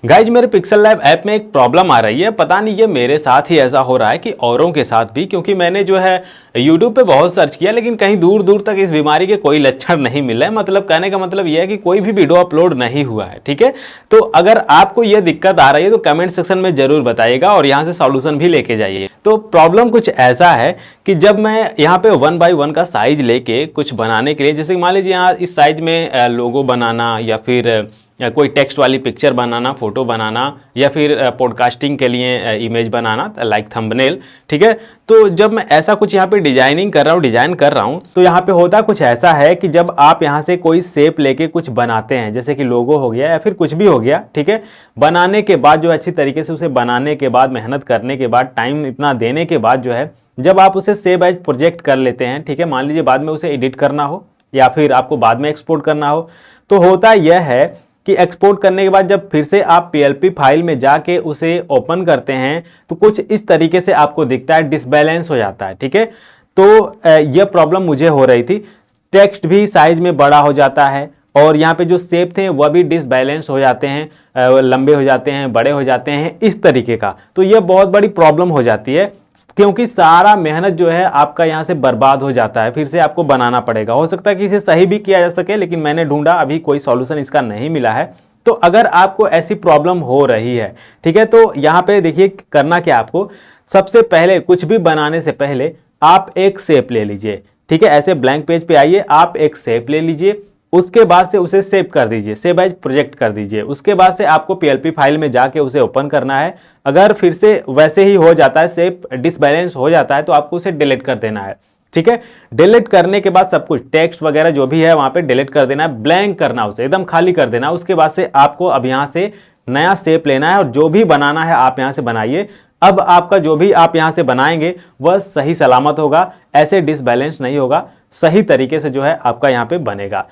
Guys मेरे pixel lab app में एक प्रॉब्लम आ रही है। पता नहीं ये मेरे साथ ही ऐसा हो रहा है कि औरों के साथ भी, क्योंकि मैंने जो है YouTube पे बहुत सर्च किया लेकिन कहीं दूर दूर तक इस बीमारी के कोई लक्षण नहीं मिले। मतलब कहने का मतलब ये है कि कोई भी वीडियो अपलोड नहीं हुआ है। ठीक है, तो अगर आपको ये दिक्कत आ रही है तो कमेंट सेक्शन में जरूर बताइएगा और यहाँ से सॉल्यूशन भी लेके जाइए। तो प्रॉब्लम कुछ ऐसा है कि जब मैं यहाँ पे 1 बाई 1 का साइज लेके कुछ बनाने के लिए, जैसे मान लीजिए यहाँ इस साइज में लोगो बनाना या फिर या कोई टेक्स्ट वाली पिक्चर बनाना, फोटो बनाना या फिर पॉडकास्टिंग के लिए इमेज बनाना लाइक थंबनेल। ठीक है, तो जब मैं ऐसा कुछ यहाँ पे डिजाइन कर रहा हूँ तो यहाँ पे होता कुछ ऐसा है कि जब आप यहाँ से कोई शेप लेके कुछ बनाते हैं, जैसे कि लोगो हो गया या फिर कुछ भी हो गया, ठीक है, बनाने के बाद जो अच्छी तरीके से उसे बनाने के बाद, मेहनत करने के बाद, टाइम इतना देने के बाद जो है, जब आप उसे सेव एज प्रोजेक्ट कर लेते हैं, ठीक है, मान लीजिए बाद में उसे एडिट करना हो या फिर आपको बाद में एक्सपोर्ट करना हो, तो होता यह है कि एक्सपोर्ट करने के बाद जब फिर से आप PLP फाइल में जाके उसे ओपन करते हैं तो कुछ इस तरीके से आपको दिखता है, डिसबैलेंस हो जाता है। ठीक है, तो यह प्रॉब्लम मुझे हो रही थी। टेक्स्ट भी साइज में बड़ा हो जाता है और यहाँ पे जो शेप थे वह भी डिसबैलेंस हो जाते हैं, लंबे हो जाते हैं, बड़े हो जाते हैं, इस तरीके का। तो यह बहुत बड़ी प्रॉब्लम हो जाती है क्योंकि सारा मेहनत जो है आपका यहाँ से बर्बाद हो जाता है, फिर से आपको बनाना पड़ेगा। हो सकता है कि इसे सही भी किया जा सके लेकिन मैंने ढूंढा, अभी कोई सॉल्यूशन इसका नहीं मिला है। तो अगर आपको ऐसी प्रॉब्लम हो रही है, ठीक है, तो यहाँ पे देखिए करना क्या आपको, सबसे पहले कुछ भी बनाने से पहले आप एक शेप ले लीजिए। ठीक है, ऐसे ब्लैंक पेज पे आइए, आप एक शेप ले लीजिए, उसके बाद से उसे सेव कर दीजिए, सेव एज प्रोजेक्ट कर दीजिए। उसके बाद से आपको PLP फाइल में जाके उसे ओपन करना है। अगर फिर से वैसे ही हो जाता है, शेप डिसबैलेंस हो जाता है, तो आपको उसे डिलीट कर देना है। ठीक है, डिलीट करने के बाद सब कुछ टेक्स्ट वगैरह जो भी है वहां पे डिलीट कर देना है, ब्लैंक करना, उसे एकदम खाली कर देना। उसके बाद से आपको अब यहां से नया शेप लेना है और जो भी बनाना है आप यहां से बनाइए। अब आपका जो भी आप यहां से बनाएंगे वह सही सलामत होगा, ऐसे डिसबैलेंस नहीं होगा, सही तरीके से जो है आपका यहाँ पे बनेगा।